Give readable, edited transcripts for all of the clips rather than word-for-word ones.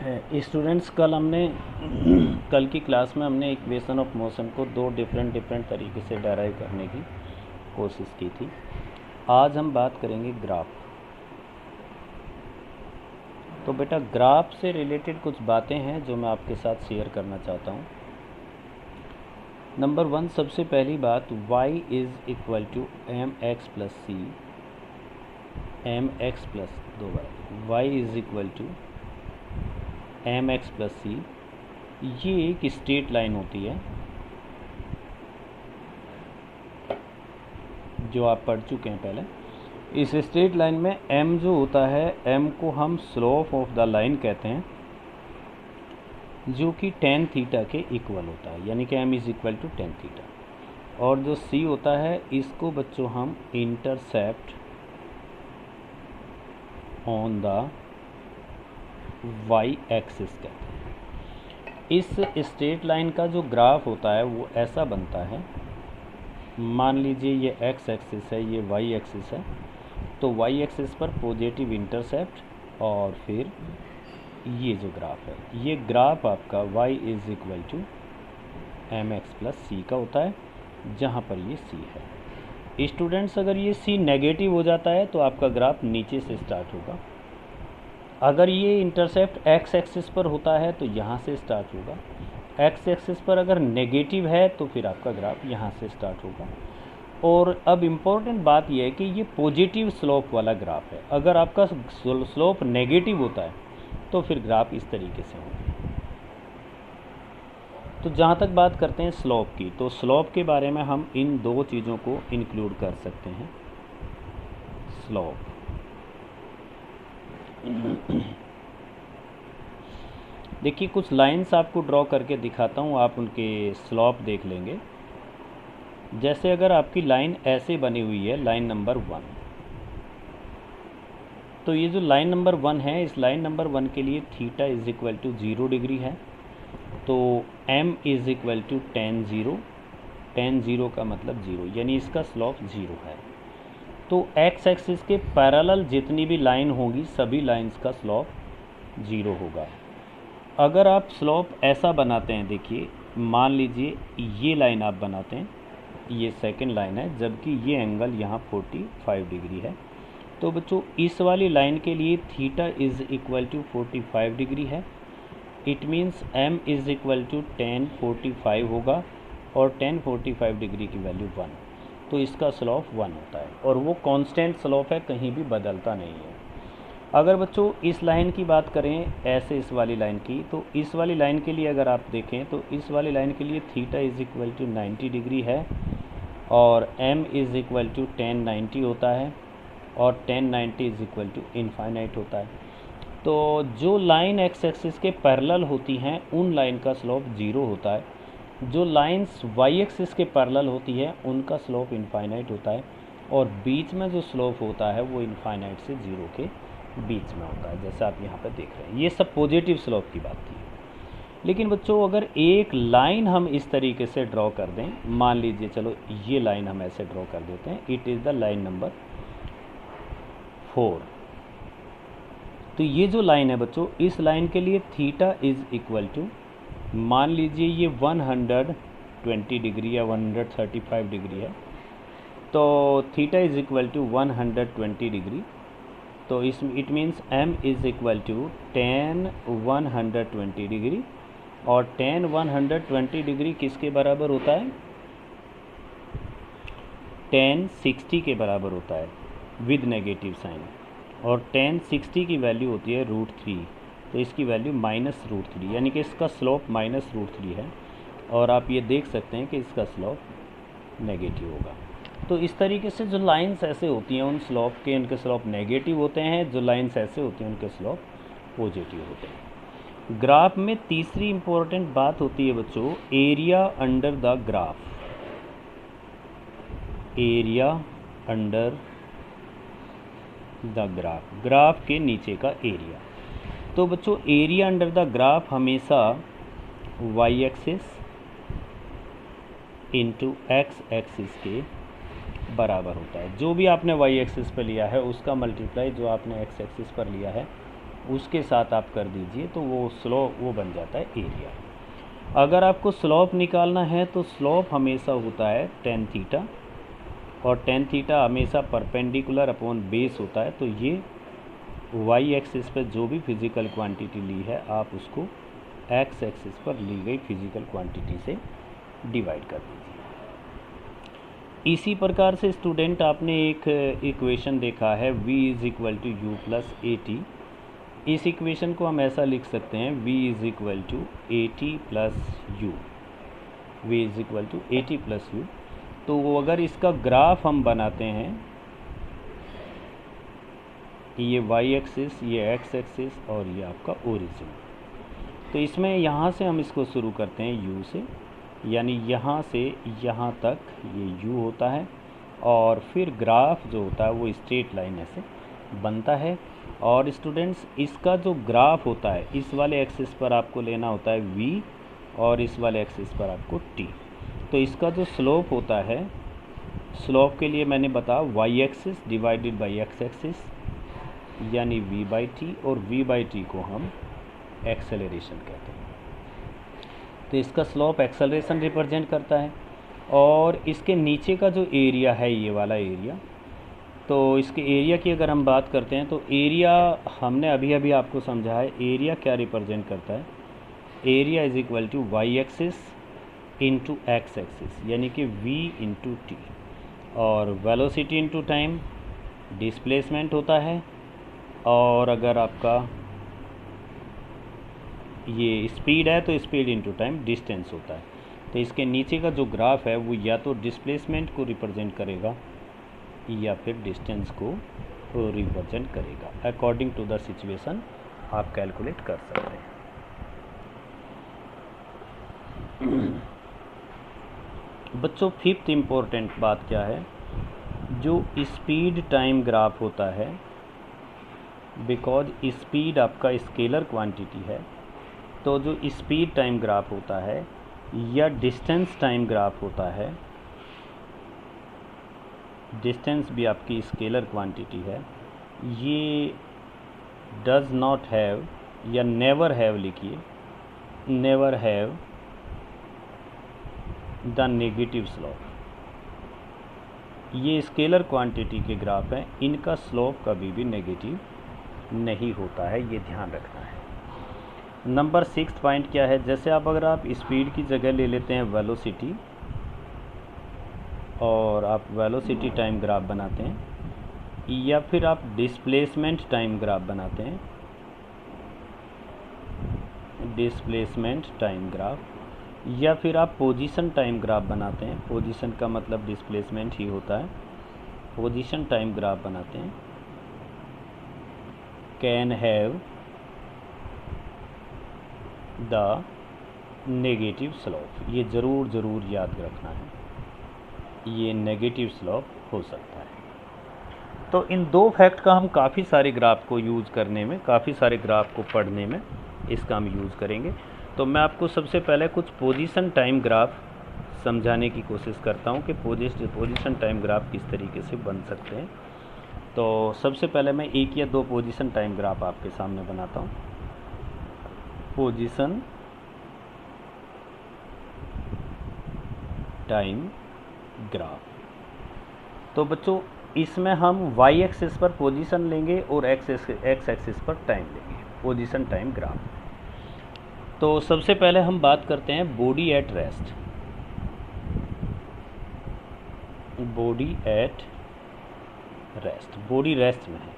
Students कल की class में हमने इक्वेशन ऑफ मोशन को दो डिफरेंट तरीके से डेराइव करने की कोशिश की थी। आज हम बात करेंगे ग्राफ। तो बेटा ग्राफ से रिलेटेड कुछ बातें हैं जो मैं आपके साथ शेयर करना चाहता हूँ। नंबर 1, सबसे पहली बात, y is equal to m x plus c, m x plus दो बार y is equal to m x plus c. ये एक स्ट्रेट लाइन होती है जो आप पढ़ चुके हैं पहले। इस स्ट्रेट लाइन में m जो होता है, m को हम स्लोप ऑफ द लाइन कहते हैं, जो कि tan थीटा के इक्वल होता है, यानी कि m is equal to tan theta. और जो c होता है, इसको बच्चों हम intercept on the y axis कहते हैं। इस स्ट्रेट लाइन का जो ग्राफ होता है वो ऐसा बनता है, मान लीजिए ये x एक्सिस है, ये y एक्सिस है। तो y एक्सिस पर पॉजिटिव इंटरसेप्ट और फिर ये जो ग्राफ है, ये ग्राफ आपका y is equal to m x plus c का होता है, जहाँ पर ये c है। स्टूडेंट्स, अगर ये c नेगेटिव हो जाता है तो आपका ग्राफ नीचे से स्टार्ट होगा। अगर ये इंटरसेप्ट x एक्सिस पर होता है तो यहाँ से स्टार्ट होगा। x एक्सिस पर अगर नेगेटिव है तो फिर आपका ग्राफ यहाँ से स्टार्ट होगा। और अब इम्पोर्टेंट बात यह है कि ये पॉजिटिव स्लोप वाला ग्राफ है। अगर आपका स्लोप नेगेटिव होता है तो फिर ग्राफ इस तरीके से होगा। तो जहाँ तक बात करते हैं स्लोप की, तो स्लोप के बारे में हम इन दो चीज़ों को इंक्लूड कर सकते हैं। स्लोप, देखिए कुछ लाइंस आपको ड्रॉ करके दिखाता हूँ, आप उनके स्लोप देख लेंगे। जैसे अगर आपकी लाइन ऐसे बनी हुई है, लाइन नंबर 1, तो ये जो लाइन नंबर 1 है, इस लाइन नंबर 1 के लिए theta is equal to 0 degree है। तो m is equal to tan 0, tan 0 का मतलब 0, यानी इसका स्लोप 0 है। तो x एक्सिस के पैरेलल जितनी भी लाइन होगी, सभी लाइंस का स्लोप 0 होगा। अगर आप स्लोप ऐसा बनाते हैं, देखिए मान लीजिए ये लाइन आप बनाते हैं, ये सेकंड लाइन है, जबकि ये एंगल यहाँ 45 डिग्री है। तो बच्चों इस वाली लाइन के लिए theta is equal to 45 degree है। It means m is equal to tan 45 होगा, और tan 45 डिग्री की वैल्यू 1, तो इसका स्लोप 1 होता है, और वो कांस्टेंट स्लोप है, कहीं भी बदलता नहीं है। अगर बच्चों इस लाइन की बात करें, ऐसे इस वाली लाइन की, तो इस वाली लाइन के लिए अगर आप देखें तो इस वाली लाइन के लिए theta is equal to 90 degree है, और m is equal to tan 90 होता है, और tan 90 is equal to infinite होता है। तो जो लाइन x एक्सिस के पैरेलल होती हैं, उन लाइन का स्लोप 0 होता है। जो लाइंस y एक्सिस के पैरेलल होती है, उनका स्लोप इनफाइनाइट होता है, और बीच में जो स्लोप होता है वो इनफाइनाइट से 0 के बीच में होता है, जैसे आप यहाँ पर देख रहे हैं। ये सब पॉजिटिव स्लोप की बात थी। लेकिन बच्चों अगर एक लाइन हम इस तरीके से ड्रॉ कर दें, मान लीजिए चलो ये लाइन हम ऐसे ड्रॉ कर देते हैं, it is the line number 4। तो ये जो लाइन है बच्चों, इस लाइन के लिए थीटा इज़ इक्वल टू, मान लीजिए ये 120 डिग्री या 135 डिग्री है, तो theta is equal to 120 degree. तो इस it means m is equal to tan 120 degree, और tan 120 डिग्री किसके बराबर होता है? tan 60 के बराबर होता है विद नेगेटिव साइन, और tan 60 की वैल्यू होती है √3, तो इसकी वैल्यू -√3, यानी कि इसका स्लोप -√3 है, और आप ये देख सकते हैं कि इसका स्लोप नेगेटिव होगा। तो इस तरीके से जो लाइंस ऐसे होती हैं, उन स्लोप के उनके स्लोप नेगेटिव होते हैं, जो लाइंस ऐसे होती हैं उनके स्लोप पॉजिटिव होते हैं। ग्राफ में तीसरी इंपॉर्टेंट बात होती है बच्चों, area under the graph. Area under the graph, graph के नीचे का एरिया। तो बच्चों एरिया अंडर द ग्राफ हमेशा y axis into x axis के बराबर होता है। जो भी आपने y एक्सिस पर लिया है उसका मल्टीप्लाई जो आपने x एक्सिस पर लिया है उसके साथ आप कर दीजिए तो वो स्लोप वो बन जाता है एरिया। अगर आपको स्लोप निकालना है तो स्लोप हमेशा होता है टेन थीटा, और टेन थीटा हमेशा परपेंडिकुलर अपॉन बेस होता है। तो ये वाई एक्सिस पर जो भी फिज़िकल क्वांटिटी ली है आप उसको एक्स एक्सिस पर ली गई फिज़िकल क्वांटिटी से डिवाइड कर दीजिए। इसी प्रकार से स्टूडेंट आपने एक इक्वेशन देखा है v is equal to u plus a t. इस इक्वेशन को हम ऐसा लिख सकते हैं v is equal to a t plus u, v is equal to a t plus u. तो अगर इसका ग्राफ हम बनाते हैं, ये वाई एक्सिस, ये एक्स एक्सिस और ये आपका ओरिजिन, तो इसमें यहाँ से हम इसको शुरू करते हैं u से, यानी यहाँ से यहाँ तक ये u होता है, और फिर ग्राफ जो होता है वो स्ट्रेट लाइन ऐसे बनता है। और स्टूडेंट्स इसका जो ग्राफ होता है इस वाले एक्सिस पर आपको लेना होता है v, और इस वाले एक्सिस पर आपको t। तो इसका जो स्लोप होता है, स्लोप के लिए मैंने बताया y axis divided by x axis यानी v बाई टी, और v बाई टी को हम एक्सेलरेशन कहते हैं। तो इसका स्लोप एक्सेलरेशन रिप्रेजेंट करता है। और इसके नीचे का जो एरिया है ये वाला एरिया, तो इसके एरिया की अगर हम बात करते हैं तो एरिया हमने अभी अभी आपको समझा है एरिया क्या रिप्रेजेंट करता है। Area is equal to y axis into x axis यानी कि v इंटू टी, और वेलोसिटी इंटू टाइम डिस्प्लेसमेंट होता है, और अगर आपका ये स्पीड है तो स्पीड इंटू टाइम डिस्टेंस होता है। तो इसके नीचे का जो ग्राफ है वो या तो डिस्प्लेसमेंट को रिप्रेजेंट करेगा या फिर डिस्टेंस को रिप्रेजेंट करेगा। अकॉर्डिंग टू द सिचुएशन आप कैलकुलेट कर सकते हैं। बच्चों फिफ्थ इम्पोर्टेंट बात क्या है, जो स्पीड टाइम ग्राफ होता है, बिकॉज स्पीड आपका स्केलर क्वांटिटी है, तो जो स्पीड टाइम ग्राफ होता है या डिस्टेंस टाइम ग्राफ होता है, डिस्टेंस भी आपकी स्केलर क्वांटिटी है, ये डज नॉट हैव या नेवर हैव लिखिए, never have the negative slope. ये स्केलर क्वांटिटी के ग्राफ हैं, इनका स्लोप कभी भी नेगेटिव नहीं होता है, ये ध्यान रखना है। नंबर 6 पॉइंट क्या है, जैसे अगर आप स्पीड की जगह ले लेते हैं वेलोसिटी, और आप वेलोसिटी टाइम ग्राफ बनाते हैं, या फिर आप डिस्प्लेसमेंट टाइम ग्राफ बनाते हैं, डिस्प्लेसमेंट टाइम ग्राफ, या फिर आप पोजीशन टाइम ग्राफ बनाते हैं, पोजीशन का मतलब डिस्प्लेसमेंट ही होता है, पोजीशन टाइम ग्राफ बनाते हैं, can have the negative slope. ये ज़रूर याद रखना है, ये नेगेटिव स्लोप हो सकता है। तो इन दो फैक्ट का हम काफ़ी सारे ग्राफ को यूज़ करने में, काफ़ी सारे ग्राफ को पढ़ने में इसका हम यूज़ करेंगे। तो मैं आपको सबसे पहले कुछ पोजीशन टाइम ग्राफ समझाने की कोशिश करता हूँ कि पोजीशन टाइम ग्राफ किस तरीके से बन सकते हैं। तो सबसे पहले मैं एक या दो पोजीशन टाइम ग्राफ आपके सामने बनाता हूँ। पोजीशन टाइम ग्राफ, तो बच्चों इसमें हम y एक्सिस पर पोजीशन लेंगे और x एक्सिस पर टाइम लेंगे, पोजीशन टाइम ग्राफ। तो सबसे पहले हम बात करते हैं body at rest. Body at rest, body rest में है।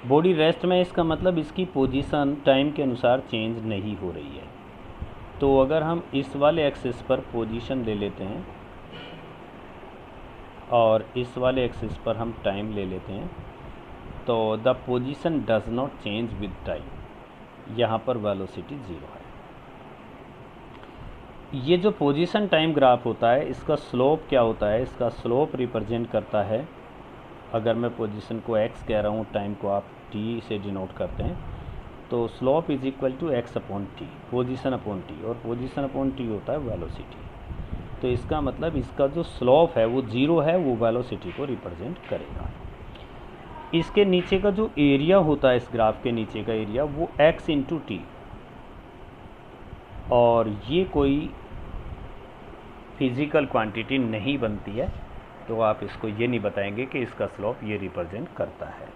बॉडी रेस्ट में इसका मतलब इसकी पोजीशन टाइम के अनुसार चेंज नहीं हो रही है। तो अगर हम इस वाले एक्सिस पर पोजीशन ले लेते हैं और इस वाले एक्सिस पर हम टाइम ले लेते हैं, तो the position does not change with time, यहाँ पर वेलोसिटी 0 है। ये जो पोजीशन टाइम ग्राफ होता है इसका स्लोप क्या होता है, इसका स्लोप रिप्रेजेंट करता है, अगर मैं पोजीशन को x कह रहा हूँ, टाइम को आप t से डिनोट करते हैं, तो slope is equal to x upon t, position upon t, और पोजीशन अपॉन टी होता है वेलोसिटी। तो इसका मतलब इसका जो स्लोप है वो 0 है, वो वेलोसिटी को रिप्रेजेंट करेगा। इसके नीचे का जो एरिया होता है, इस ग्राफ के नीचे का एरिया, वो x इंटू टी, और ये कोई फिज़िकल क्वांटिटी नहीं बनती है, तो आप इसको ये नहीं बताएंगे कि इसका स्लोप ये रिप्रेजेंट करता है।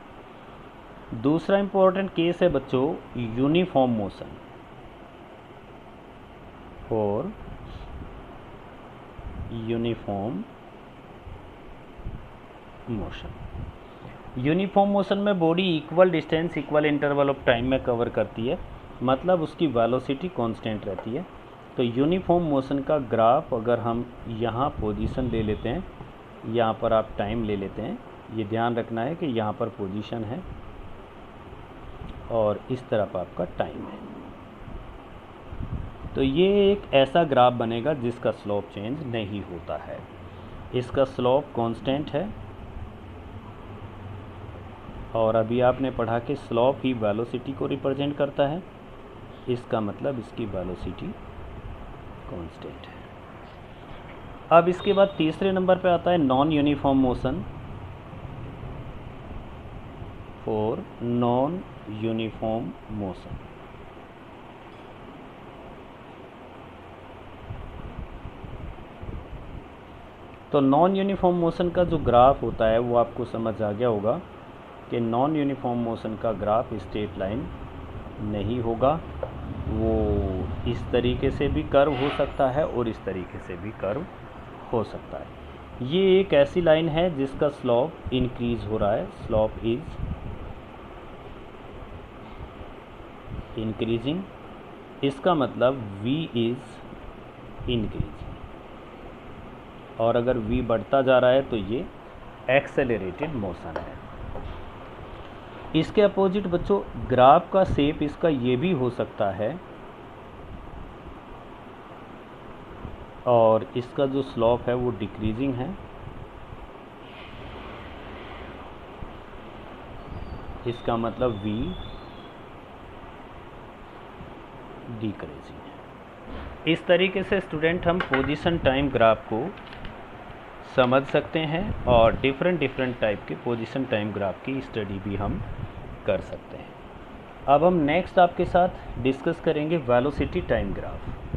दूसरा इंपॉर्टेंट केस है बच्चों uniform motion. For uniform motion, uniform motion में body equal distance equal interval of time में कवर करती है, मतलब उसकी वेलोसिटी कांस्टेंट रहती है। तो यूनिफॉर्म मोशन का ग्राफ अगर हम यहाँ पोजीशन ले लेते हैं, यहाँ पर आप टाइम ले लेते हैं, ये ध्यान रखना है कि यहाँ पर पोजीशन है और इस तरफ आपका टाइम है, तो ये एक ऐसा ग्राफ बनेगा जिसका स्लोप चेंज नहीं होता है। इसका स्लोप कांस्टेंट है, और अभी आपने पढ़ा कि स्लोप ही वेलोसिटी को रिप्रेजेंट करता है, इसका मतलब इसकी वेलोसिटी कांस्टेंट है। अब इसके बाद तीसरे नंबर पे आता है non uniform motion. For non uniform motion, तो नॉन यूनिफॉर्म मोशन का जो ग्राफ होता है वो आपको समझ आ गया होगा कि नॉन यूनिफॉर्म मोशन का ग्राफ स्ट्रेट लाइन नहीं होगा, वो इस तरीके से भी कर्व हो सकता है और इस तरीके से भी कर्व हो सकता है। ये एक ऐसी लाइन है जिसका स्लोप इंक्रीज हो रहा है, स्लोप इज इंक्रीजिंग, इसका मतलब v इज इंक्रीजिंग, और अगर v बढ़ता जा रहा है तो ये एक्सेलरेटेड मोशन है। इसके अपोजिट बच्चों ग्राफ का शेप इसका ये भी हो सकता है, और इसका जो स्लोप है वो डिक्रीजिंग है, इसका मतलब v डिक्रीजिंग है। इस तरीके से स्टूडेंट हम पोजीशन टाइम ग्राफ को समझ सकते हैं, और डिफरेंट टाइप के पोजीशन टाइम ग्राफ की स्टडी भी हम कर सकते हैं। अब हम नेक्स्ट आपके साथ डिस्कस करेंगे वेलोसिटी टाइम ग्राफ।